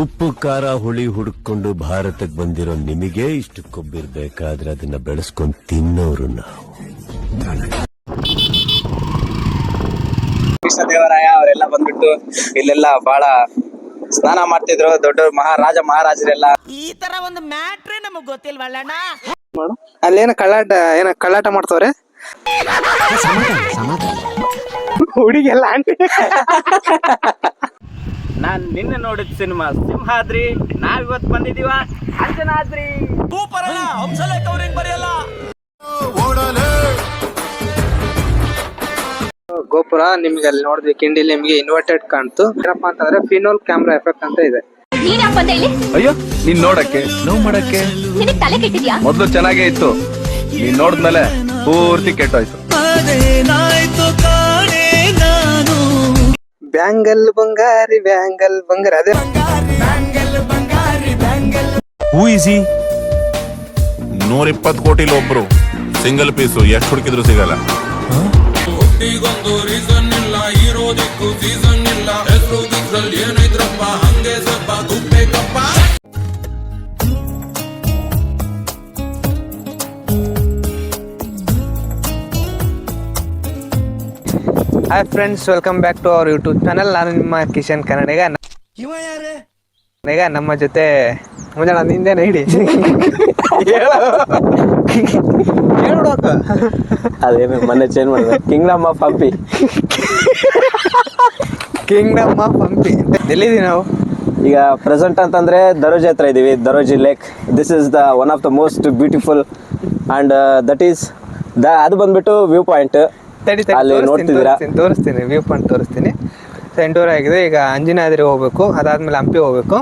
ಉಪ್ಪು ಖಾರ ಹುಳಿ ಹುಡುಕೊಂಡು ಭಾರತಕ್ಕೆ ಬಂದಿರೋ ನಿಮಗೆ ಇಷ್ಟು ಕೊಬ್ಬಿರ್ಬೇಕಾದ್ರೆ ಅದನ್ನ ಬೆಳೆಸ್ಕೊಂಡು ತಿನ್ನೋರು ನಾವು. ಕೃಷ್ಣದೇವರಾಯ ಅವರೆಲ್ಲ ಬಂದ್ಬಿಟ್ಟು ಇಲ್ಲೆಲ್ಲ ಬಹಳ ಸ್ನಾನ ಮಾಡ್ತಿದ್ರು. ದೊಡ್ಡ ಮಹಾರಾಜರೆಲ್ಲ ಈ ತರ ಒಂದು ಮ್ಯಾಟ್ರೇ ನಮಗ್ ಗೊತ್ತಿಲ್ವಲ್ಲಣ್ಣ. ಅಲ್ಲೇನ ಕಳ್ಳಾಟ ಮಾಡ್ತವ್ರೆ ಹುಡುಗೆಲ್ಲ ಆಂಟಿ. ನಾನ್ ನಿನ್ನೆ ನೋಡಿದ ಸಿನಿಮಾ ಸಿಂಹಾದ್ರಿ, ನಾವಿವತ್ತು ಬಂದಿದೀವ ಅಂಜನಾದ್ರಿ. ಗೋಪುರ ನಿಮ್ಗೆ ಅಲ್ಲಿ ನೋಡಿದ್ವಿ, ಕಿಂಡಿಲಿ ನಿಮ್ಗೆ ಇನ್ವರ್ಟೆಡ್ ಕಾಣ್ತು. ಏನಪ್ಪ ಅಂತಂದ್ರೆ ಫಿನೋಲ್ ಕ್ಯಾಮ್ರಾ ಎಫೆಕ್ಟ್ ಅಂತ ಇದೆ. ಅಯ್ಯೋ ನೀನ್ ನೋಡಕ್ಕೆ ನೋವು ಮಾಡಕ್ಕೆ ತಲೆ ಕೆಟ್ಟಿದ್ಯಾ? ಮೊದ್ಲು ಚೆನ್ನಾಗೇ ಇತ್ತು, ನೀನ್ ನೋಡಿದ್ಮೇಲೆ ಪೂರ್ತಿ ಕೆಟ್ಟೋಯ್ತು. ಬ್ಯಾಂಗಲ್ ಬಂಗಾರಿ ಅದೇ ಹೂ ಈಸಿ 120 ಕೋಟಿಲಿ ಒಬ್ರು ಸಿಂಗಲ್ ಪೀಸು ಎಷ್ಟು ಹುಡುಕಿದ್ರು ಸಿಗಲ್ಲ. ರೀಸನ್ ಇಲ್ಲ, ಇರೋದಕ್ಕೂ ಸೀಸನ್ ಇಲ್ಲ. ಹೆಸರು ಗಿಸ್ರಲ್ಲಿ ಏನೈತ್ರಪ್ಪ, ಹಂಗೆ ಸ್ವಲ್ಪ ಗುಪ್ಪೇಕಪ್ಪ. Hi friends, welcome back to our YouTube channel. ನಾನು ನಿಮ್ಮ ಕಿಶನ್ ಕನ್ನಡಿಗ. ನಮ್ಮ ಜೊತೆ ಮುಂಜಾನೆ ನಿಂದೇನ ಹಿಡಿ ಅದೇ ಮೊನ್ನೆ ಚೇಂಜ್ ಮಾಡಿದೆ, ಕಿಂಗ್ಡಮ್ ಆಫ್ ಹಂಪಿ. ಎಲ್ಲಿದ್ದೀವಿ ನಾವು ಈಗ ಪ್ರೆಸೆಂಟ್ ಅಂತಂದ್ರೆ ದರೋಜಿ ಹತ್ರ ಇದೀವಿ. Daroji lake, this is the one of the most beautiful and that is ಅದು ಬಂದ್ಬಿಟ್ಟು ವ್ಯೂ ಪಾಯಿಂಟ್. ಅಲ್ಲಿ ನೋಡ್ತಿದ್ದೀರಾ, ತೋರಿಸ್ತೀನಿ ವ್ಯೂ ಪಾಯಿಂಟ್ ತೋರಿಸ್ತೀನಿ. ಸೊ 8:00 ಆಗಿದೆ. ಈಗ ಅಂಜನಾದ್ರಿ ಹೋಗ್ಬೇಕು, ಅದಾದ್ಮೇಲೆ ಹಂಪಿ ಹೋಗ್ಬೇಕು.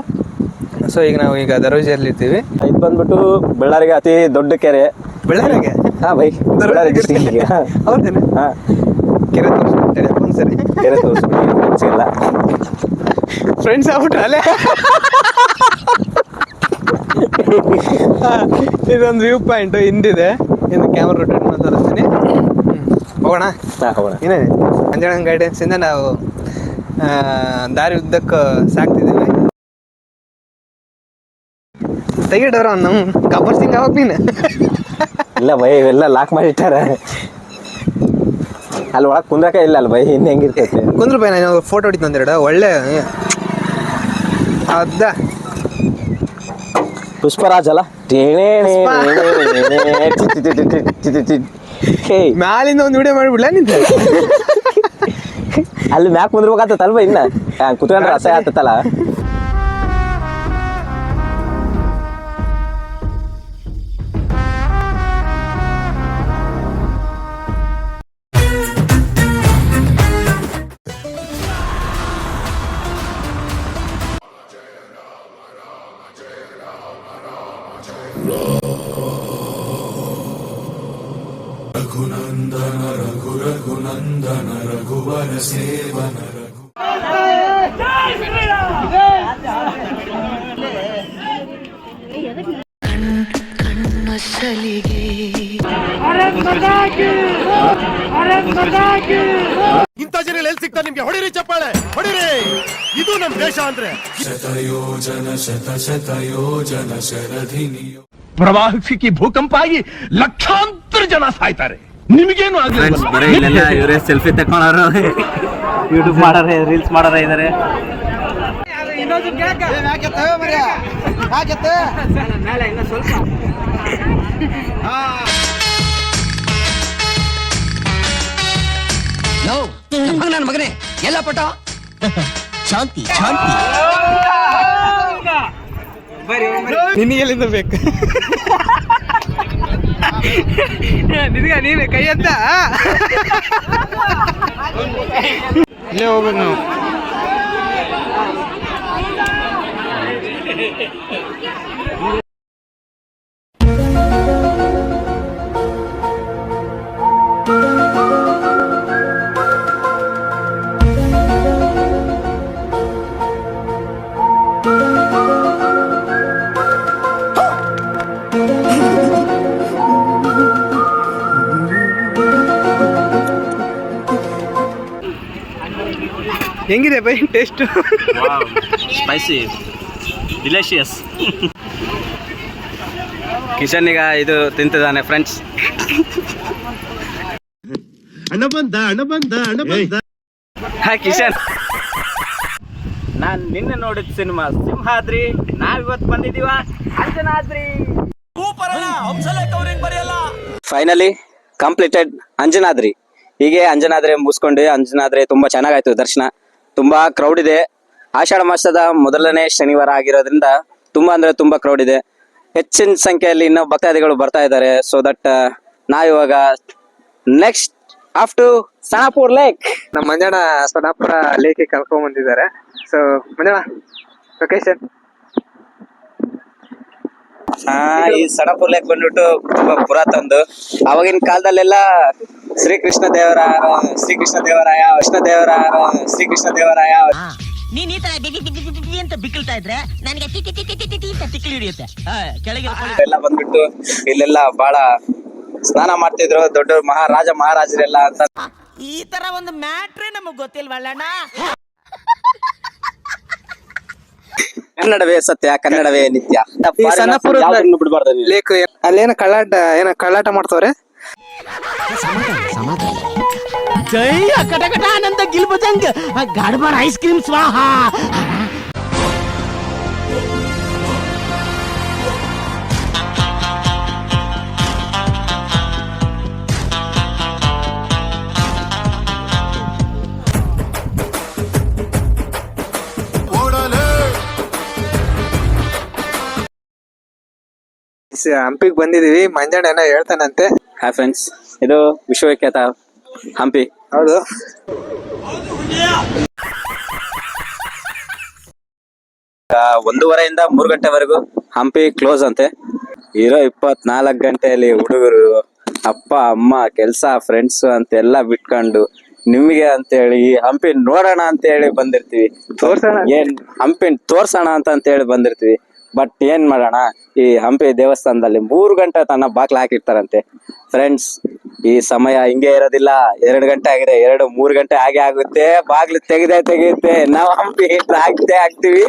ಸೊ ಈಗ ನಾವು ದರೋಜಿಯಲ್ಲಿ ಇರ್ತೀವಿ. ಇದು ಬಂದ್ಬಿಟ್ಟು ಬಳ್ಳಾರಿಗೆ ಅತಿ ದೊಡ್ಡ ಕೆರೆ. ಬಳ್ಳಾರಿಗೆ? ಹಾ ಬೈ, ಬಳ್ಳಾರಿ ಡಿಸ್ಟ್ರಿಕ್ಟ್. ಹೌದೇನೆ? ಹಾ, ಕೆರೆ ತೋರಿಸ್ಬಿಡ್ತಾರೆ ಒಂದ್ಸರಿ. ಕೆರೆ ತೋರಿಸ್ಬಿಲ್ಲ, ಫ್ರೆಂಡ್ಸ್ ಆಗ್ಬಿಟ್ರಲ್ಲೇ. ಇದೊಂದು ವ್ಯೂ ಪಾಯಿಂಟ್ ಹಿಂದಿದೆ. ಇನ್ನು ಕ್ಯಾಮ್ರಾ ರೊಟೇಟ್ ಮಾಡಿ ತೋರಿಸ್ತೀನಿ. ಹೋಗೋಣ. ಏನೇ ಅಂಜನ ಗೈಡೆನ್ಸ್ ಇಂದ ನಾವು ದಾರಿ ಉದ್ದಕ್ಕೆ ಸಾಕ್ತಿದ್ದೀವಿ. ತೆಗಿಡವ್ರ ನಮ್ಮ ಗಬ್ಬರ್ ಸಿಂಗ್ ಅವಾಗ ನೀನು ಇಲ್ಲ ಬೈ, ಇವೆಲ್ಲ ಲಾಕ್ ಮಾಡಿಟ್ಟಾರ. ಅಲ್ಲಿ ಒಳಗೆ ಕುಂದ್ರಕ ಇಲ್ಲ ಅಲ್ಲ ಬೈ, ಇನ್ನು ಹೆಂಗಿರ್ತೈತೆ ಕುಂದ್ರ ಬೈ. ನಾನು ಫೋಟೋ ಹೊಡಿತು ಒಂದೆರಡು ಒಳ್ಳೆ ಅದ ಪುಷ್ಪರಾಜ್ ಅಲ್ಲ. ಮ್ಯಾಲಿಂದ ಒಂದು ವಿಡಿಯೋ ಮಾಡಿಬಿಡ್ಲ ನಿಂತ. ಅಲ್ಲಿ ಮ್ಯಾಕ್ ಕುಂದ್ರಬೇಕಾಗ್ತಲ್ಲ ಇನ್ನ ಕುತ್ಕೊಂಡ್ರೆ ಅಸಹ್ಯ ಆಗ್ತತ್ತಲ್ಲ. ರಘುನಂದನ ರಘುನಂದನ ರಘುವರ ಸೇವನ ಕಣ್ಣಸಲಿಗೆ ಇಂಥ ಜನ ಎಲ್ಲಿ ಸಿಗ್ತಾರೆ ನಿಮ್ಗೆ? ಹೊಡಿರಿ ಚಪ್ಪಾಳೆ, ಹೊಡಿರಿ. ಇದು ನಮ್ ದೇಶ ಅಂದ್ರೆ. ಶತಯೋಜನ ಶತಯೋಜನ ಶರಧಿನಿಯೋ ಪ್ರವಾಹಕ್ಕೆ ಭೂಕಂಪ ಆಗಿ ಲಕ್ಷಾಂತರ ಜನ ಸಾಯ್ತಾರೆ. ನಿಮಗೇನು ಇಲ್ಲೆಲ್ಲ ಇವರೇ ಸೆಲ್ಫಿ ತಕೊಂಡಾರ, ಯೂಟ್ಯೂಬ್ ಮಾಡಾರೆ, ರೀಲ್ಸ್ ಮಾಡಾರ ಇದಾರೆ. ನನ್ನ ಮಗನೇ ಎಲ್ಲ ಪಟ ಶಾಂತಿ ಶಾಂತಿ. ನಿನಗೆಲ್ಲಿಂದ ಬೇಕು? ನೀನು ಕೈ ಅಂತ ಇಲ್ಲೇ ಹೋಗ್ಬೇಕು ನಾವು. ಹೆಂಗಿದೆ ಬೈ ಟೇಸ್ಟ್? Spicy delicious. ಕಿಶನ್ ಈಗ ಇದು ತಿಂತಿದ್ದಾನೆ ಫ್ರೆಂಡ್ಸ್. ಹಾಯ್ ಕಿಶನ್. ನಾನ್ ನಿನ್ನೆ ನೋಡಿದ ಸಿನಿಮಾ ಸಿಂಹಾದ್ರಿ, ನಾವಿವತ್ತು ಬಂದಿದೀವ ಅಂಜನಾದ್ರಿ. Finally completed Anjanadri. ಹೀಗೆ ಅಂಜನಾದ್ರಿ ಮುಗಿಸ್ಕೊಂಡ್ವಿ. ಅಂಜನಾದ್ರಿ ತುಂಬಾ ಚೆನ್ನಾಗಾಯ್ತು ದರ್ಶನ. ತುಂಬಾ ಕ್ರೌಡ್ ಇದೆ. ಆಷಾಢ ಮಾಸದ ಮೊದಲನೇ ಶನಿವಾರ ಆಗಿರೋದ್ರಿಂದ ತುಂಬಾ ಅಂದ್ರೆ ತುಂಬಾ ಕ್ರೌಡ್ ಇದೆ. ಹೆಚ್ಚಿನ ಸಂಖ್ಯೆಯಲ್ಲಿ ಇನ್ನೂ ಭಕ್ತಾದಿಗಳು ಬರ್ತಾ ಇದ್ದಾರೆ. ಸೊ ದಟ್ ನಾವಿವಾಗ ನೆಕ್ಸ್ಟ್ ಆಫ್ ಟು ಸಣಾಪುರ್ ಲೇಕ್. ನಮ್ಮ ಮಂಜಣ್ಣ ಸೊನಾಪುರ ಲೇಕಿಗೆ ಕರ್ಕೊಂಡ್ ಬಂದಿದ್ದಾರೆ. So Manjanna location. ಈ ಸಣಾಪುರ್ ಲೇಕ್ ಬಂದ್ಬಿಟ್ಟು ತುಂಬಾ ಪುರಾತನದು. ಅವಾಗಿನ ಕಾಲದಲ್ಲೆಲ್ಲ ಶ್ರೀಕೃಷ್ಣ ದೇವರಾಯ, ಶ್ರೀಕೃಷ್ಣ ದೇವರಾಯ ನೀನ್ ಈ ತರ ಅಂತ ಬಿಕ್ಕಳ್ತಾ ಇದ್ರೆ ನನಗೆ ಅಂತ ತಿಕ್ಲಿ ಹಿಡಿಯುತ್ತೆ. ಕೆಳಗೆ ಎಲ್ಲ ಬಂದ್ಬಿಟ್ಟು ಇಲ್ಲೆಲ್ಲ ಬಹಳ ಸ್ನಾನ ಮಾಡ್ತಿದ್ರು ದೊಡ್ಡ ಮಹಾರಾಜರೆಲ್ಲ ಅಂತ. ಈ ತರ ಒಂದು ಮ್ಯಾಟ್ರೇ ನಮಗ್ ಗೊತ್ತಿಲ್ವಲ್ಲಣ್ಣ. ಕನ್ನಡವೇ ಸತ್ಯ, ಕನ್ನಡವೇ ನಿತ್ಯ. ಈ ಸಣ್ಣಪುರ ಬಿಡಬಾರ್ದು. ಲೇಕ್ ಅಲ್ಲೇನ ಕಳ್ಳಾಟ ಮಾಡ್ತವ್ರೆ. ಜೈ ಕಟಕಟ ಆನಂದ ಗಿಲ್ಬಜಂಗ್ ಗಾಡ್ಬಾರ್ ಐಸ್ ಕ್ರೀಮ್ ಸ್ವಾಹ. ಹಂಪಿಗೆ ಬಂದಿದೀವಿ. ಮಂಜಣ್ಣ ಏನೋ ಹೇಳ್ತಾನಂತೆ. ಹಾಯ್ ಫ್ರೆಂಡ್ಸ್, ಇದು ವಿಶ್ವವಿಖ್ಯಾತ ಹಂಪಿ. ಹೌದು. ಆ, 1:30 3 ಗಂಟೆವರೆಗೂ ಹಂಪಿ ಕ್ಲೋಸ್ ಅಂತೆ. ಇರೋ 24 ಗಂಟೆಯಲ್ಲಿ ಹುಡುಗರು ಅಪ್ಪ ಅಮ್ಮ ಕೆಲ್ಸ ಫ್ರೆಂಡ್ಸ್ ಅಂತೆಲ್ಲ ಬಿಟ್ಕೊಂಡು ನಿಮ್ಗೆ ಅಂತೇಳಿ ಈ ಹಂಪಿ ನೋಡೋಣ ಅಂತ ಹೇಳಿ ಬಂದಿರ್ತೀವಿ. ತೋರ್ಸೋಣ. ಏನ್ ಹಂಪಿ ತೋರ್ಸೋಣ ಅಂತ ಹೇಳಿ ಬಂದಿರ್ತೀವಿ. ಬಟ್ ಏನ್ ಮಾಡೋಣ, ಈ ಹಂಪಿ ದೇವಸ್ಥಾನದಲ್ಲಿ 3 ಗಂಟೆ ತನಕ ಬಾಗ್ಲು ಹಾಕಿರ್ತಾರಂತೆ ಫ್ರೆಂಡ್ಸ್. ಈ ಸಮಯ ಹಿಂಗೆ ಇರೋದಿಲ್ಲ. 2 ಗಂಟೆ ಆಗಿದೆ, 3 ಗಂಟೆ ಹಾಗೆ ಆಗುತ್ತೆ. ಬಾಗ್ಲು ತೆಗೆಯುತ್ತೆ. ನಾವು ಹಂಪಿ ಹಾಕ್ತೀವಿ.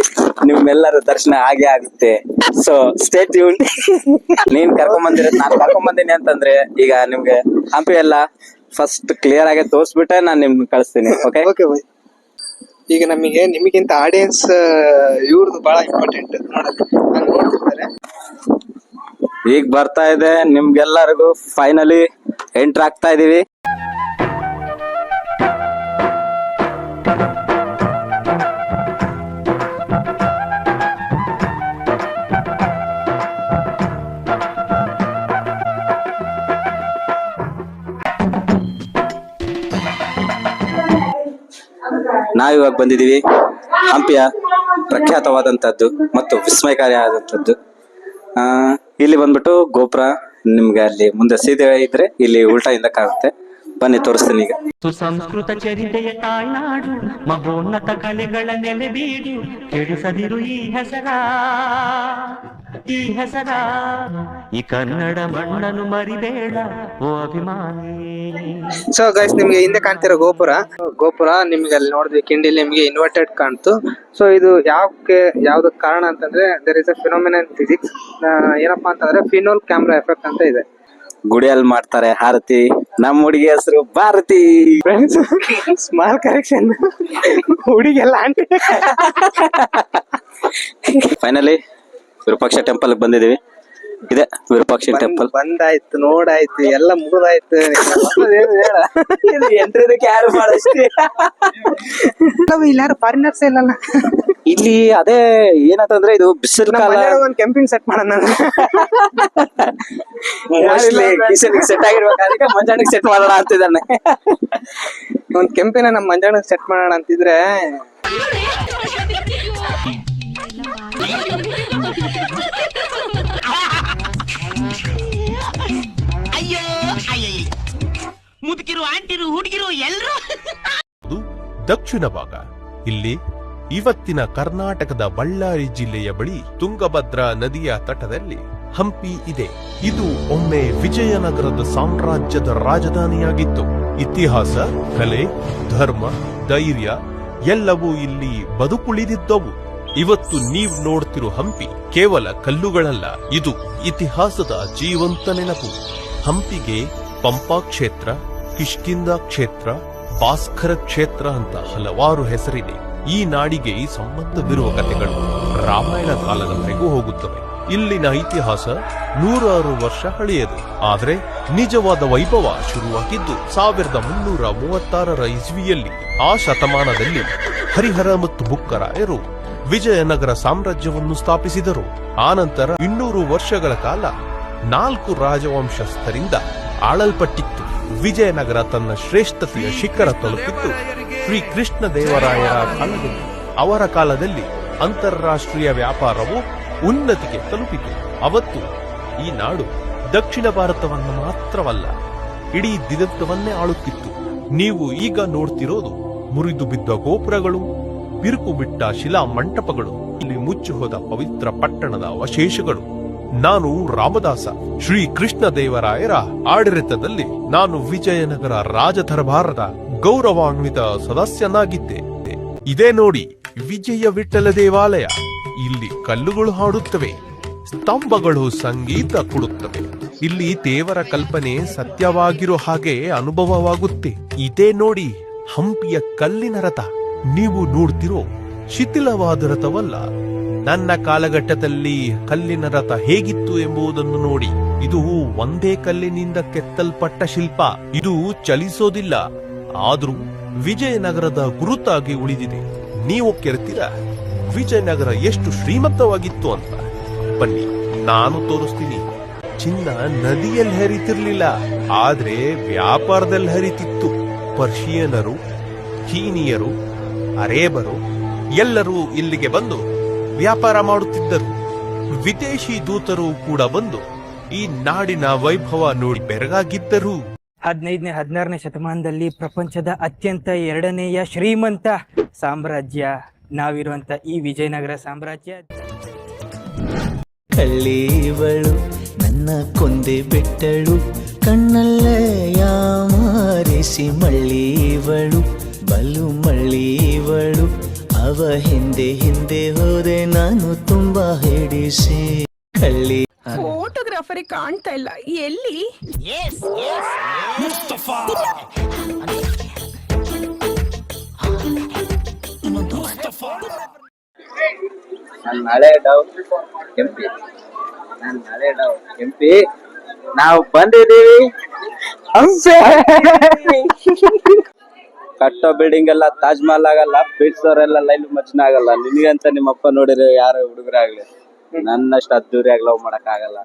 ನಿಮ್ಮೆಲ್ಲರ ದರ್ಶನ ಹಾಗೆ ಆಗುತ್ತೆ. So stay tuned. ನೀನ್ ಕರ್ಕೊಂಡ್ ಬಂದೀನಿ ಅಂತಂದ್ರೆ ಈಗ ನಿಮ್ಗೆ ಹಂಪಿ ಎಲ್ಲ ಫಸ್ಟ್ ಕ್ಲಿಯರ್ ಆಗಿ ತೋರ್ಸ್ಬಿಟ್ಟೆ ನಾನು ನಿಮ್ಗೆ ಕಳಿಸ್ತೀನಿ. Okay okay by. ಈಗ ನಿಮಗಿಂತ ಆಡಿಯನ್ಸ್ ಇವ್ರದ್ದು ಬಹಳ ಇಂಪಾರ್ಟೆಂಟ್ ನೋಡ್ತಿರ್ತಾರೆ. ಈಗ ಬರ್ತಾ ಇದೆ ನಿಮ್ಗೆಲ್ಲರಿಗೂ ಫೈನಲಿ ಎಂಟರ್ ಆಗ್ತಾ ಇದೀವಿ. ನಾವಿವಾಗ ಬಂದಿದೀವಿ ಹಂಪಿಯ ಪ್ರಖ್ಯಾತವಾದಂತದ್ದು ಮತ್ತು ವಿಸ್ಮಯಕಾರಿಯಾದಂಥದ್ದು. ಇಲ್ಲಿ ಬಂದ್ಬಿಟ್ಟು ಗೋಪುರ ನಿಮ್ಗೆ ಅಲ್ಲಿ ಮುಂದೆ ಸೀದೆ ಇದ್ರೆ ಇಲ್ಲಿ ಉಲ್ಟಾಯಿಂದ ಕಾಣುತ್ತೆ. ಬನ್ನಿ ತೋರಿಸ್ತೀನಿ ಈಗ. ಸುಸಂಸ್ಕೃತ ಚರಿತೆಯ ತಾಯ್ನಾಡು, ಮಹೋನ್ನತ ಕಲೆಗಳ ನೆಲೆಬೀಡು, ಕೆಡಿಸದಿರು ಈ ಹೆಸರ ಈ ಕನ್ನಡ ಮಣ್ಣನ್ನು ಮರಿಬೇಡ ಓ ಅಭಿಮಾನಿ. ಸೊ ಗೈಸ್, ನಿಮ್ಗೆ ಹಿಂದೆ ಕಾಣ್ತಿರೋ ಗೋಪುರ ನಿಮ್ಗೆ ಅಲ್ಲಿ ನೋಡಿದ್ವಿ ಕಿಂಡಿಲಿ ನಿಮ್ಗೆ ಇನ್ವರ್ಟೆಡ್ ಕಾಣ್ತು. ಸೊ ಇದು ಯಾವ್ದಕ್ ಕಾರಣ ಅಂತಂದ್ರೆ there is a phenomenon physics. ಏನಪ್ಪಾ ಅಂತಂದ್ರೆ ಫಿನೋಲ್ ಕ್ಯಾಮ್ರಾ ಎಫೆಕ್ಟ್ ಅಂತ ಇದೆ. ಗುಡಿಯಲ್ಲಿ ಮಾಡ್ತಾರೆ ಹಾರತಿ. ನಮ್ಮ ಹುಡುಗಿ ಹೆಸರು ಭಾರತಿ. ಫ್ರೆಂಡ್ಸ್, ಸ್ಮಾಲ್ ಕರೆಕ್ಷನ್, ಹುಡುಗೆಲ್ಲ ಆಂಟಿ. ಫೈನಲಿ ವಿರೂಪಾಕ್ಷ ಟೆಂಪಲ್ ಬಂದಿದೀವಿ. ಇದೆ ವಿರೂಪಾಕ್ಷ ಟೆಂಪಲ್. ಬಂದಾಯ್ತು, ನೋಡಾಯ್ತು, ಎಲ್ಲ ಮುಗಿದಾಯ್ತು. ಎಂಟ್ರಿದಕ್ಕೆ ಯಾರು ಮಾಡಷ್ಟೇ. ಇಲ್ಲಿ ಯಾರು ಫಾರಿನರ್ಸ್ ಇಲ್ಲಲ್ಲ. ಇಲ್ಲಿ ಅದೇ ಏನಂತಂದ್ರೆ ಇದು ಬಿಸಿಲು ಕಾಲ. ಒಂದ್ ಕೆಂಪಿನ ಸೆಟ್ ಮಾಡೋಣ. ಸೆಟ್ ಆಗಿರ್ಬೇಕು, ಅದಕ್ಕೆ ಮಂಜಾಣಿಗೆ ಸೆಟ್ ಮಾಡೋಣ ಅಂತಿದ್ದಾನೆ. ಒಂದ್ ಕೆಂಪಿನ ನಮ್ ಮಂಜಾಣಿಗೆ ಸೆಟ್ ಮಾಡೋಣ ಅಂತಿದ್ರೆ ಅಯ್ಯೋ ಮುದುಕಿರು ಆಂಟಿರು ಹುಡುಗಿರು ಎಲ್ರು. ದಕ್ಷಿಣ ಭಾಗ. ಇಲ್ಲಿ ಇವತ್ತಿನ ಕರ್ನಾಟಕದ ಬಳ್ಳಾರಿ ಜಿಲ್ಲೆಯ ಬಳಿ ತುಂಗಭದ್ರಾ ನದಿಯ ತಟದಲ್ಲಿ ಹಂಪಿ ಇದೆ. ಇದು ಒಮ್ಮೆ ವಿಜಯನಗರದ ಸಾಮ್ರಾಜ್ಯದ ರಾಜಧಾನಿಯಾಗಿತ್ತು. ಇತಿಹಾಸ, ಕಲೆ, ಧರ್ಮ, ಧೈರ್ಯ ಎಲ್ಲವೂ ಇಲ್ಲಿ ಬದುಕುಳಿದಿದ್ದವು. ಇವತ್ತು ನೀವು ನೋಡ್ತಿರೋ ಹಂಪಿ ಕೇವಲ ಕಲ್ಲುಗಳಲ್ಲ, ಇದು ಇತಿಹಾಸದ ಜೀವಂತ ನೆನಪು. ಹಂಪಿಗೆ ಪಂಪಾ ಕ್ಷೇತ್ರ, ಕಿಷ್ಕಿಂಧ ಕ್ಷೇತ್ರ, ಭಾಸ್ಕರ ಕ್ಷೇತ್ರ ಅಂತ ಹಲವಾರು ಹೆಸರಿದೆ. ಈ ನಾಡಿಗೆ ಸಂಬಂಧವಿರುವ ಕಥೆಗಳು ರಾಮಾಯಣ ಕಾಲದವರೆಗೂ ಹೋಗುತ್ತವೆ. ಇಲ್ಲಿನ ಇತಿಹಾಸ 106 ವರ್ಷ ಹಳೆಯದು. ಆದರೆ ನಿಜವಾದ ವೈಭವ ಶುರುವಾಗಿದ್ದು 1336 ಇಸ್ವಿಯಲ್ಲಿ. ಆ ಶತಮಾನದಲ್ಲಿ ಹರಿಹರ ಮತ್ತು ಬುಕ್ಕರಾಯರು ವಿಜಯನಗರ ಸಾಮ್ರಾಜ್ಯವನ್ನು ಸ್ಥಾಪಿಸಿದರು. ಆನಂತರ 200 ವರ್ಷಗಳ ಕಾಲ 4 ರಾಜವಂಶಸ್ಥರಿಂದ ಆಳಲ್ಪಟ್ಟಿತ್ತು. ವಿಜಯನಗರ ತನ್ನ ಶ್ರೇಷ್ಠತೆಯ ಶಿಖರ ತಲುಪಿತ್ತು ಶ್ರೀ ಕೃಷ್ಣ ದೇವರಾಯರ ಕಾಲದಲ್ಲಿ. ಅವರ ಕಾಲದಲ್ಲಿ ಅಂತಾರಾಷ್ಟ್ರೀಯ ವ್ಯಾಪಾರವು ಉನ್ನತಿಗೆ ತಲುಪಿತು. ಅವತ್ತು ಈ ನಾಡು ದಕ್ಷಿಣ ಭಾರತವನ್ನು ಮಾತ್ರವಲ್ಲ, ಇಡೀ ದಿಗಂತವನ್ನೇ ಆಳುತ್ತಿತ್ತು. ನೀವು ಈಗ ನೋಡ್ತಿರೋದು ಮುರಿದು ಬಿದ್ದ ಗೋಪುರಗಳು, ಬಿರುಕು ಬಿಟ್ಟ ಶಿಲಾ ಮಂಟಪಗಳು, ಇಲ್ಲಿ ಮುಚ್ಚಿ ಹೋದ ಪವಿತ್ರ ಪಟ್ಟಣದ ಅವಶೇಷಗಳು. ನಾನು ರಾಮದಾಸ. ಶ್ರೀ ಕೃಷ್ಣ ದೇವರಾಯರ ಆಡಳಿತದಲ್ಲಿ ನಾನು ವಿಜಯನಗರ ರಾಜದರ್ಬಾರದ ಗೌರವಾನ್ವಿತ ಸದಸ್ಯನಾಗಿದ್ದೆ. ಇದೇ ನೋಡಿ ವಿಜಯ ವಿಠಲ ದೇವಾಲಯ. ಇಲ್ಲಿ ಕಲ್ಲುಗಳು ಹಾಡುತ್ತವೆ, ಸ್ತಂಭಗಳು ಸಂಗೀತ ಕೊಡುತ್ತವೆ. ಇಲ್ಲಿ ದೇವರ ಕಲ್ಪನೆ ಸತ್ಯವಾಗಿರೋ ಹಾಗೆ ಅನುಭವವಾಗುತ್ತೆ. ಇದೇ ನೋಡಿ ಹಂಪಿಯ ಕಲ್ಲಿನ ರಥ. ನೀವು ನೋಡ್ತಿರೋ ಶಿಥಿಲವಾದ ರಥವಲ್ಲ, ನನ್ನ ಕಾಲಘಟ್ಟದಲ್ಲಿ ಕಲ್ಲಿನ ರಥ ಹೇಗಿತ್ತು ಎಂಬುದನ್ನು ನೋಡಿ. ಇದು ಒಂದೇ ಕಲ್ಲಿನಿಂದ ಕೆತ್ತಲ್ಪಟ್ಟ ಶಿಲ್ಪ. ಇದು ಚಲಿಸೋದಿಲ್ಲ, ಆದ್ರೂ ವಿಜಯನಗರದ ಗುರುತಾಗಿ ಉಳಿದಿದೆ. ನೀವು ಕೇಳ್ತೀರಾ ವಿಜಯನಗರ ಎಷ್ಟು ಶ್ರೀಮಂತವಾಗಿತ್ತು ಅಂತ? ಬನ್ನಿ, ನಾನು ತೋರಿಸ್ತೀನಿ. ಚಿನ್ನ ನದಿಯಲ್ಲಿ ಹರಿತಿರ್ಲಿಲ್ಲ, ಆದ್ರೆ ವ್ಯಾಪಾರದಲ್ಲಿ ಹರಿತಿತ್ತು. ಪರ್ಷಿಯನರು, ಚೀನಿಯರು, ಅರೇಬರು ಎಲ್ಲರೂ ಇಲ್ಲಿಗೆ ಬಂದು ವ್ಯಾಪಾರ ಮಾಡುತ್ತಿದ್ದರು. ವಿದೇಶಿ ದೂತರು ಕೂಡ ಬಂದು ಈ ನಾಡಿನ ವೈಭವ ನೋಡಿ ಬೆರಗಾಗಿದ್ದರು. 15ನೇ 16ನೇ ಶತಮಾನದಲ್ಲಿ ಪ್ರಪಂಚದ ಅತ್ಯಂತ 2ನೇಯ ಶ್ರೀಮಂತ ಸಾಮ್ರಾಜ್ಯ ನಾವಿರುವಂತ ಈ ವಿಜಯನಗರ ಸಾಮ್ರಾಜ್ಯ. ಕಳ್ಳೀವಳು ನನ್ನ ಕೊಂದೆ ಬೆಟ್ಟಳು, ಕಣ್ಣಲ್ಲೇ ಯಾಮಾರಿಸಿ ಮಳ್ಳೀವಳು, ಬಲು ಮಳ್ಳೀವಳು. ಅವ ಹಿಂದೆ ಹಿಂದೆ ಹೋದೆ ನಾನು ತುಂಬಾ ಹಿಡಿಸಿ. ಕಳ್ಳಿ ಫೋಟೋಗ್ರಾಫರ್ ಕಾಣ್ತಾ ಇಲ್ಲ, ಎಲ್ಲಿ? ಎಂಪಿ ನಾವು ಬಂದಿದ್ದೀವಿ. ಕಟ್ಟೋ ಬಿಲ್ಡಿಂಗ್ ಎಲ್ಲ ತಾಜ್ ಮಹಲ್ ಆಗಲ್ಲ, ಬೀಟ್ಸೋರೆಲ್ಲ ಲೈವ್ ಮಜ್ನ ಆಗಲ್ಲ. ನಿನಗಂತ ನಿಮ್ಮಪ್ಪ ನೋಡಿದ್ರೆ ಯಾರು ಹುಡುಗರಾಗ್ಲಿ ನನ್ನಷ್ಟು ಅದ್ದೂರಿಯಾಗಿ ಲವ್ ಮಾಡಕ್ ಆಗಲ್ಲ.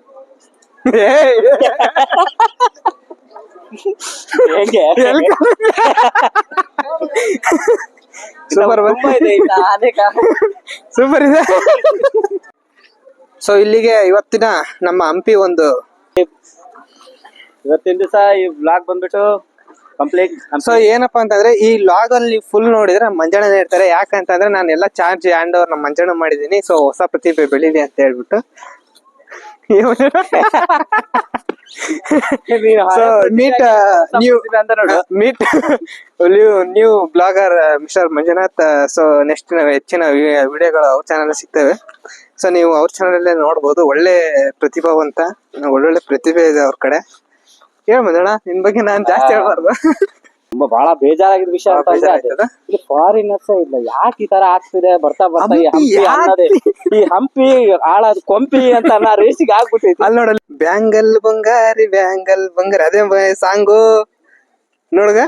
ಸೂಪರ್ ಇದೆ. ಸೊ ಇಲ್ಲಿಗೆ ಇವತ್ತಿನ ನಮ್ಮ ಹಂಪಿ ಇವತ್ತಿನ ದಿವಸ ಈ ಬ್ಲಾಗ್ ಬಂದ್ಬಿಟ್ಟು ಕಂಪ್ಲೀಟ್. ಸೊ ಏನಪ್ಪಾ ಅಂತಂದ್ರೆ ಈ ಲಾಗ್ ಅಲ್ಲಿ ಫುಲ್ ನೋಡಿದ್ರೆ ಮಂಜಣ್ಣನೇ ಇರ್ತಾರೆ. ಯಾಕಂತಂದ್ರೆ ನಾನು ಎಲ್ಲ ಚಾರ್ಜ್ ಹ್ಯಾಂಡ್ ಓವರ್ ನಮ್ಮ ಮಂಜಣ್ಣ ಮಾಡಿದೀನಿ. ಸೊ ಹೊಸ ಪ್ರತಿಭೆ ಬೆಳಿಲಿ ಅಂತ ಹೇಳ್ಬಿಟ್ಟು new blogger mister Manjunath. So next ಹೆಚ್ಚಿನ ವಿಡಿಯೋಗಳು ಅವ್ರ ಚಾನಲ್ ಸಿಗ್ತವೆ. ಸೊ ನೀವು ಅವ್ರ ಚಾನಲ್ ಅಲ್ಲೇ ನೋಡ್ಬೋದು. ಒಳ್ಳೆ ಪ್ರತಿಭಾವಂತ, ಒಳ್ಳೊಳ್ಳೆ ಪ್ರತಿಭೆ ಇದೆ ಅವ್ರ ಕಡೆ. ಹೇಳ ಮಂಜಣ್ಣ, ನಿನ್ ಬಗ್ಗೆ ನಾನ್ ಜಾಸ್ತಿ ಹೇಳ್ಬಾರ್ದು. ತುಂಬಾ ಬಹಳ ಬೇಜಾರಾಗಿದ್ದ ವಿಷಯ ಅಂತ ಅಂದ್ರೆ ಇಲ್ಲಿ ಫಾರಿನರ್ಸ್ ಇಲ್ಲ, ಯಾಕೆ ಈ ತರ ಆಗ್ತಿದೆ ಬರ್ತಾ ಬರ್ತಾ ಈ ಹಂಪಿ ಹಾಳಾದ ಕೊಂಪಿ ಅಂತ ರೇಸಿಗೆ ಆಗ್ಬಿಟ್ಟೈತಿ. ಅಲ್ಲಿ ನೋಡಲ್ಲಿ ಬ್ಯಾಂಗಲ್ ಬಂಗಾರಿ ಬ್ಯಾಂಗಲ್ ಬಂಗಾರಿ, ಅದೇ ಸಾಂಗು ನೋಡ್ಗ.